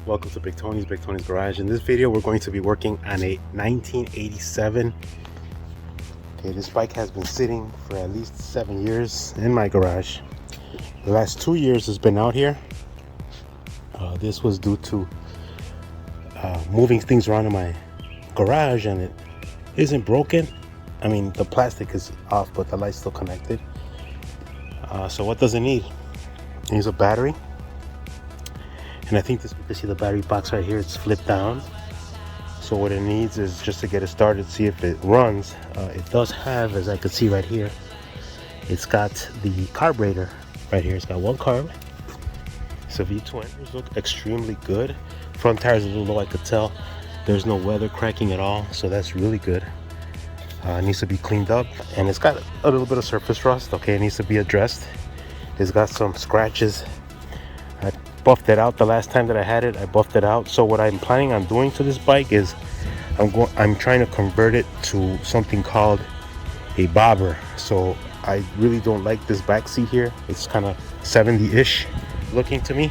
Welcome to Big Tony's Garage. In this video, we're going to be working on a 1987. Okay, this bike has been sitting for at least 7 years in my garage. The last 2 years it's been out here. This was due to moving things around in my garage, and it isn't broken. I mean, the plastic is off, but the light's still connected. So what does it need? It needs a battery. And I think this, you can see the battery box right here, it's flipped down. So what it needs is just to get it started, see if it runs. It does have, as I can see right here, it's got the carburetor right here. It's got one carb. So V2 look extremely good. Front tires a little low, I could tell. There's no weather cracking at all, so that's really good. It needs to be cleaned up, and it's got a little bit of surface rust. Okay, it needs to be addressed. It's got some scratches. I buffed it out the last time that I had it. I buffed it out. So what I'm planning on doing to this bike is I'm trying to convert it to something called a bobber. So I really don't like this back seat here. It's kind of 70-ish looking to me,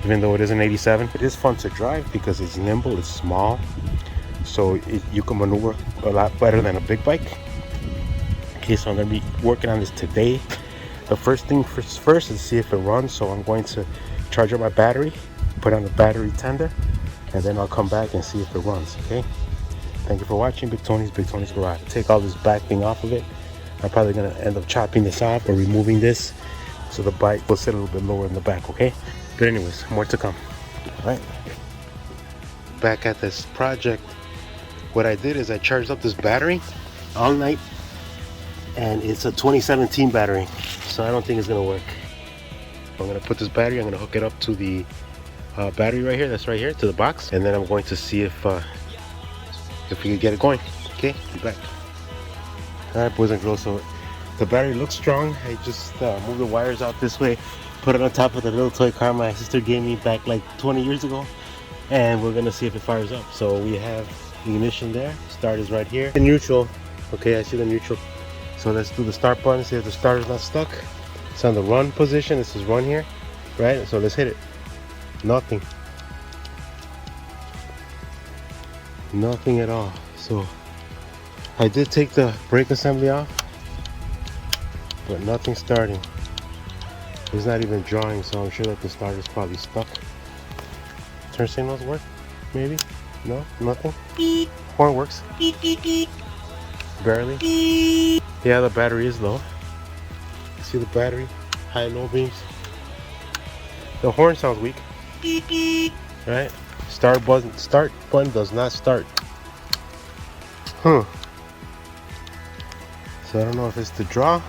even though it is an 87. It is fun to drive because it's nimble, it's small, so you can maneuver a lot better than a big bike. Okay, so I'm going to be working on this today. The first thing first is see if it runs. So I'm going to charge up my battery, put on the battery tender, and then I'll come back and see if it runs. Okay, thank you for watching Big Tony's Garage. Take all this back thing off of it. I'm probably going to end up chopping this off or removing this so the bike will sit a little bit lower in the back. Okay, but anyways, more to come. All right, back at this project, what I did is I charged up this battery all night, and it's a 2017 battery, so I don't think it's going to work. I'm going to put this battery, I'm going to hook it up to the battery right here, that's right here, to the box, and then I'm going to see if we can get it going. Okay, be back. Alright, boys and girls, so the battery looks strong. I just moved the wires out this way, put it on top of the little toy car my sister gave me back like 20 years ago, and we're going to see if it fires up. So we have the ignition there, start is right here, the neutral. Okay, I see the neutral. So let's do the start button, see if the starter's not stuck. It's on the run position. This is run here, right? So let's hit it. Nothing at all. So I did take the brake assembly off, but nothing's starting. It's not even drawing, so I'm sure that the starter's probably stuck. Turn signals work? Maybe? No? Nothing? Horn works. Barely. Yeah, the battery is low. See the battery, high low beams. The horn sounds weak, right? Start button does not start. So I don't know if it's the draw,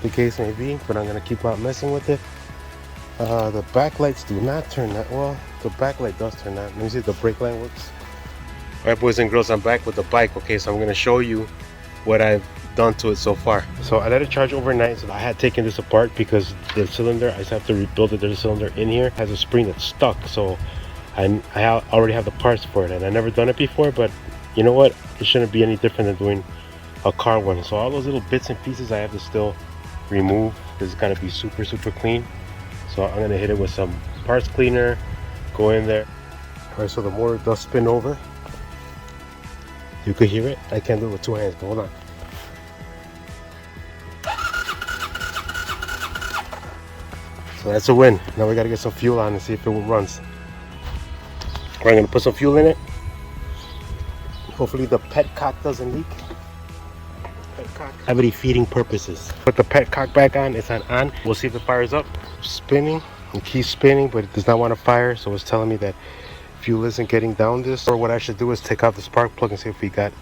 the case may be, but I'm gonna keep on messing with it. The backlights do not turn that well. The backlight does turn that. Let me see if the brake line works. All right, boys and girls, I'm back with the bike. Okay, so I'm gonna show you what I've done to it so far. So I let it charge overnight. So I had taken this apart because the cylinder, I just have to rebuild it. There's a cylinder in here, has a spring that's stuck, so I already have the parts for it, and I never done it before, but you know what, it shouldn't be any different than doing a car one. So all those little bits and pieces I have to still remove. This is gonna be super clean. So I'm gonna hit it with some parts cleaner, go in there. All right, so the motor does spin over. You could hear it. I can't do it with two hands, but hold on. So that's a win. Now we gotta get some fuel on and see if it runs. We're gonna put some fuel in it. Hopefully the petcock doesn't leak. Cavity feeding purposes. Put the petcock back on, it's on. We'll see if it fires up. Spinning, it keeps spinning, but it does not want to fire, so it's telling me that fuel isn't getting down this. Or what I should do is take out the spark plug and see if we got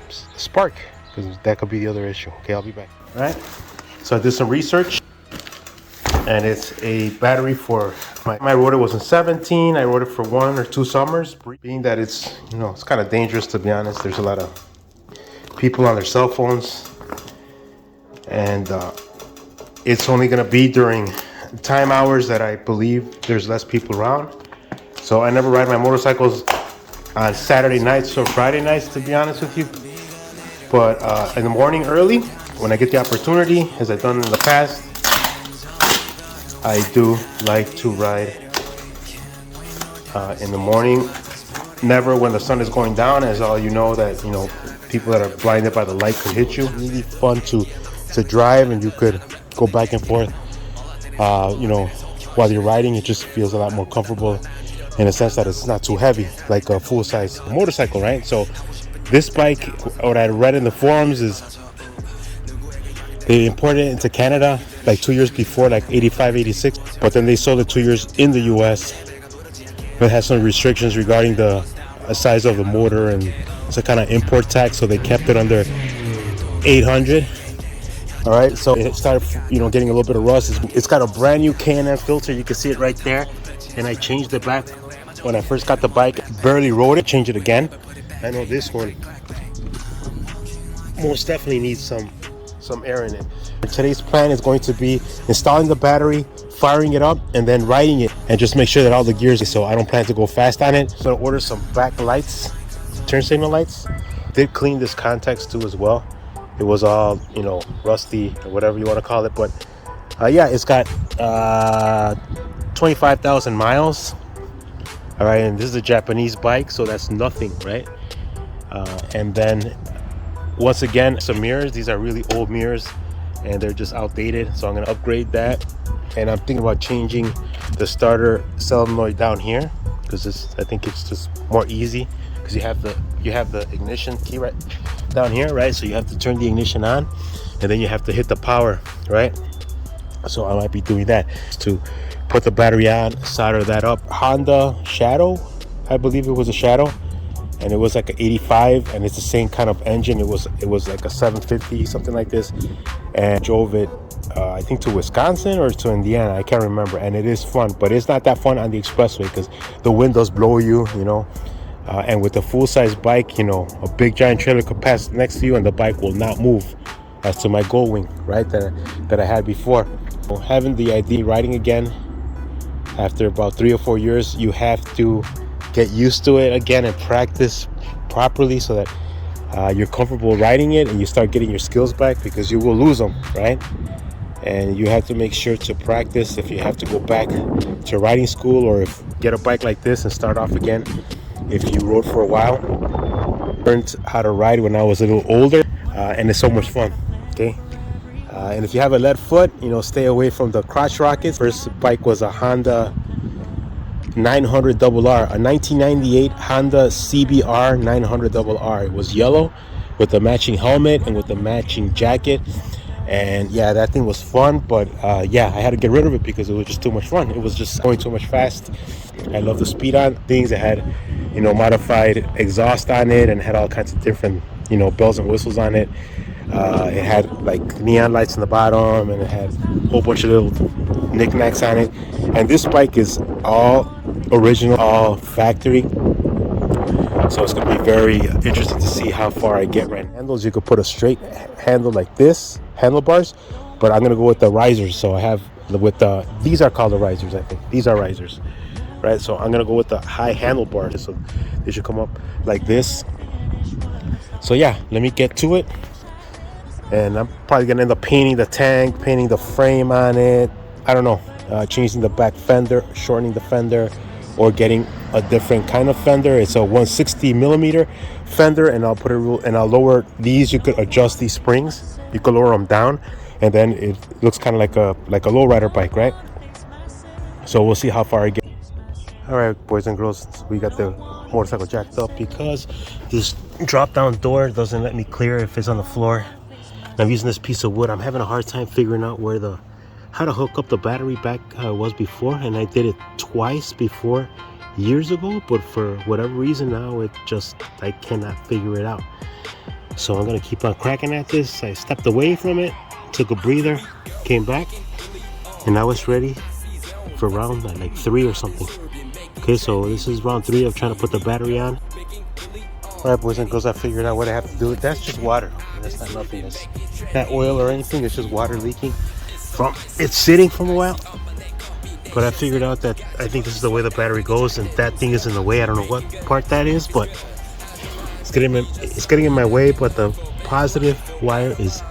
spark, because that could be the other issue. Okay, I'll be back. All right, so I did some research, and it's a battery for my rotor was in 17. I rode it for 1 or 2 summers. Being that it's, you know, it's kind of dangerous, to be honest. There's a lot of people on their cell phones, and it's only gonna be during time hours that I believe there's less people around. So I never ride my motorcycles on Saturday nights or Friday nights, to be honest with you. But in the morning early, when I get the opportunity, as I've done in the past, I do like to ride in the morning, never when the sun is going down, as all you know that people that are blinded by the light could hit you. Really fun to drive, and you could go back and forth. While you're riding, it just feels a lot more comfortable in a sense that it's not too heavy like a full-size motorcycle, right? So this bike, what I read in the forums, is they imported it into Canada like 2 years before, like 85, 86, but then they sold it 2 years in the US. It has some restrictions regarding the size of the motor, and it's a kind of import tax, so they kept it under 800. All right, so it started, getting a little bit of rust. It's got a brand new K&N filter. You can see it right there. And I changed it back when I first got the bike. Barely rode it. Changed it again. I know this one most definitely needs some air in it. Today's plan is going to be installing the battery, firing it up, and then riding it, and just make sure that all the gears. So I don't plan to go fast on it. So I ordered some back lights, turn signal lights. Did clean this contacts too as well. It was all, rusty or whatever you want to call it. But yeah, it's got 25,000 miles. All right, and this is a Japanese bike, so that's nothing, right? And then once again, some mirrors. These are really old mirrors, and they're just outdated. So I'm gonna upgrade that. And I'm thinking about changing the starter solenoid down here, because I think it's just more easy, because you have the ignition key right down here, right? So you have to turn the ignition on, and then you have to hit the power, right? So I might be doing that to put the battery on, solder that up. Honda Shadow, I believe it was a Shadow, and it was like an 85, and it's the same kind of engine. It was like a 750, something like this, and drove it I think to Wisconsin or to Indiana, I can't remember. And it is fun, but it's not that fun on the expressway because the windows blow you, and with a full-size bike, a big giant trailer could pass next to you and the bike will not move. As to my Gold Wing, right, that I had before. So having the idea riding again after about 3 or 4 years, you have to get used to it again and practice properly so that you're comfortable riding it, and you start getting your skills back, because you will lose them, right? And you have to make sure to practice if you have to go back to riding school, or if get a bike like this and start off again. If you rode for a while, learned how to ride when I was a little older, and it's so much fun. Okay, and if you have a lead foot, stay away from the crotch rockets. First bike was a Honda 900RR, a 1998 Honda CBR 900RR. It was yellow with a matching helmet and with a matching jacket. And yeah, that thing was fun, but yeah, I had to get rid of it because it was just too much fun. It was just going too much fast. I love the speed on things. It had, modified exhaust on it, and had all kinds of different, bells and whistles on it. It had like neon lights in the bottom, and it had a whole bunch of little knickknacks on it. And this bike is all original, all factory. So it's going to be very interesting to see how far I get right now. Handles, you could put a straight handle like this, handlebars, but I'm going to go with the risers. So I have these are called the risers, I think. These are risers, right? So I'm going to go with the high handlebars. So they should come up like this. So yeah, let me get to it. And I'm probably going to end up painting the tank, painting the frame on it. I don't know, changing the back fender, shortening the fender, or getting a different kind of fender. It's a 160 millimeter fender, and I'll lower these. You could adjust these springs. You could lower them down, and then it looks kind of like a lowrider bike, right? So we'll see how far I get. All right, boys and girls, we got the motorcycle jacked up because this drop-down door doesn't let me clear if it's on the floor. I'm using this piece of wood. I'm having a hard time figuring out how to hook up the battery back how it was before, and I did it twice before years ago, but for whatever reason now I cannot figure it out. So I'm gonna keep on cracking at this. I stepped away from it, took a breather, came back, and now it's ready for round like 3 or something. Okay, so this is round 3 of trying to put the battery on. All right, boys and girls, I figured out what I have to do. That's just water. That's not nothing. It's not oil or anything. It's just water leaking from it's sitting from a while. But I figured out that I think this is the way the battery goes, and that thing is in the way. I don't know what part that is, but it's getting in my way. But the positive wire is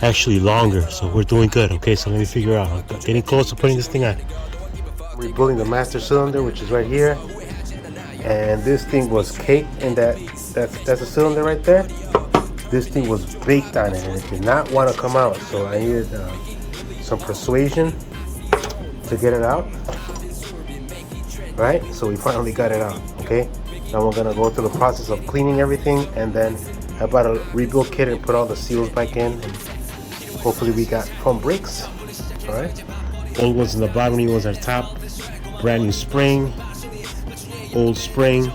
actually longer, so we're doing good. Okay, so let me figure out. I'm getting close to putting this thing on. Rebuilding the master cylinder, which is right here. and this thing was caked in that's a cylinder right there. This thing was baked on it, and it did not want to come out. So I needed some persuasion to get it out. Right? So we finally got it out. Okay. Now we're gonna go through the process of cleaning everything, and then I bought a rebuild kit and put all the seals back in. And hopefully we got foam brakes. All right. Old ones in the bottom, new ones at the top. Brand new spring. Old spring.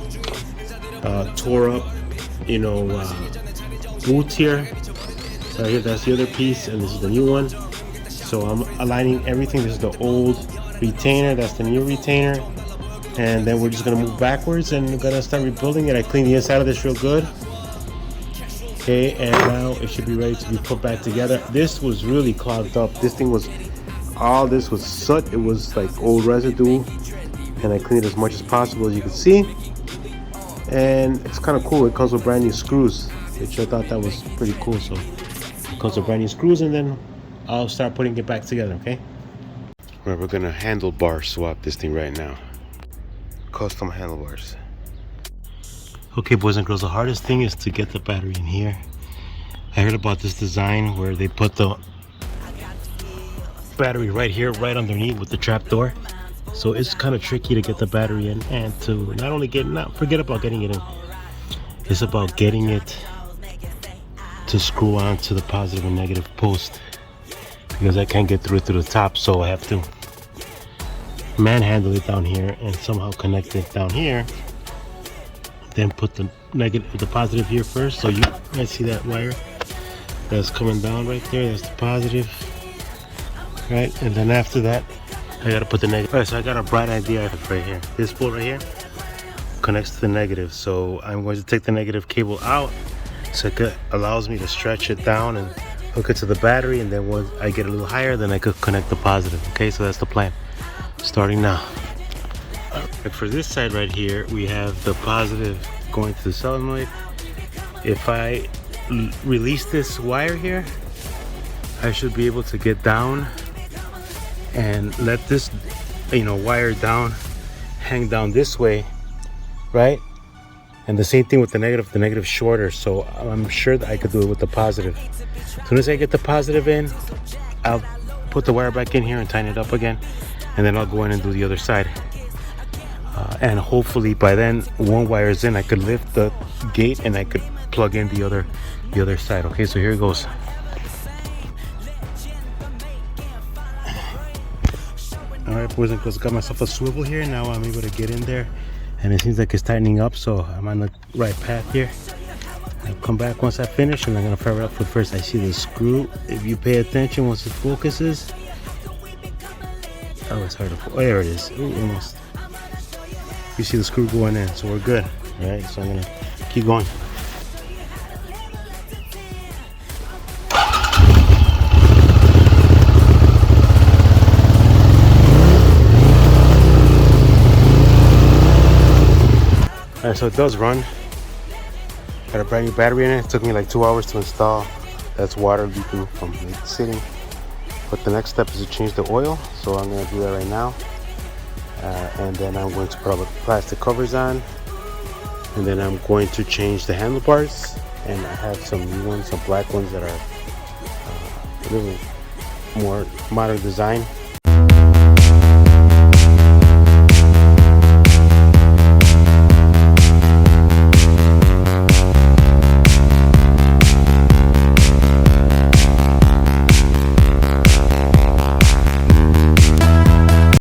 Tore up, boots here. So here, that's the other piece, and this is the new one. So I'm aligning everything. This is the old retainer. That's the new retainer. And then we're just gonna move backwards and we're gonna start rebuilding it. I cleaned the inside of this real good. Okay, and now it should be ready to be put back together. This was really clogged up. This thing was, all this was soot. It was like old residue, and I cleaned it as much as possible, as you can see. And it's kind of cool. It comes with brand new screws, which I thought that was pretty cool. So it comes with brand new screws, and then I'll start putting it back together. Okay. Right, we're gonna handlebar swap this thing right now. Custom handlebars. Okay, boys and girls, the hardest thing is to get the battery in here. I heard about this design where they put the battery right here, right underneath with the trap door. So it's kind of tricky to get the battery in, and to not forget about getting it in. It's about getting it to screw on to the positive and negative post, because I can't get through it through the top, so I have to manhandle it down here and somehow connect it down here, then put the positive here first. So you guys see that wire that's coming down right there, that's the positive, right? And then after that I gotta put the negative. All right, so I got a bright idea right here. This bolt right here connects to the negative, so I'm going to take the negative cable out, so it allows me to stretch it down and hook it to the battery, and then once I get a little higher, then I could connect the positive. Okay, so that's the plan starting now. And for this side right here, we have the positive going to the solenoid. If I release this wire here, I should be able to get down and let this wire down, hang down this way, right? And the same thing with the negative shorter, so I'm sure that I could do it with the positive. As soon as I get the positive in, I'll put the wire back in here and tighten it up again, and then I'll go in and do the other side. And hopefully by then, one wire is in, I could lift the gate and I could plug in the other side. Okay, so here it goes. All right, boys and girls, got myself a swivel here. Now I'm able to get in there, and it seems like it's tightening up, so I'm on the right path here. I'll come back once I finish, and I'm gonna fire it up. But first, I see the screw. If you pay attention, once it focuses, oh, it's hard to focus. Oh, there it is. Ooh, almost. You see the screw going in, so we're good. All right, so I'm gonna keep going. All right, so it does run. Got a brand new battery in it. It took me like 2 hours to install. That's water leaking from sitting. But the next step is to change the oil, so I'm gonna do that right now. And then I'm going to put all the plastic covers on, and then I'm going to change the handlebars, and I have some new ones, some black ones that are a little more modern design.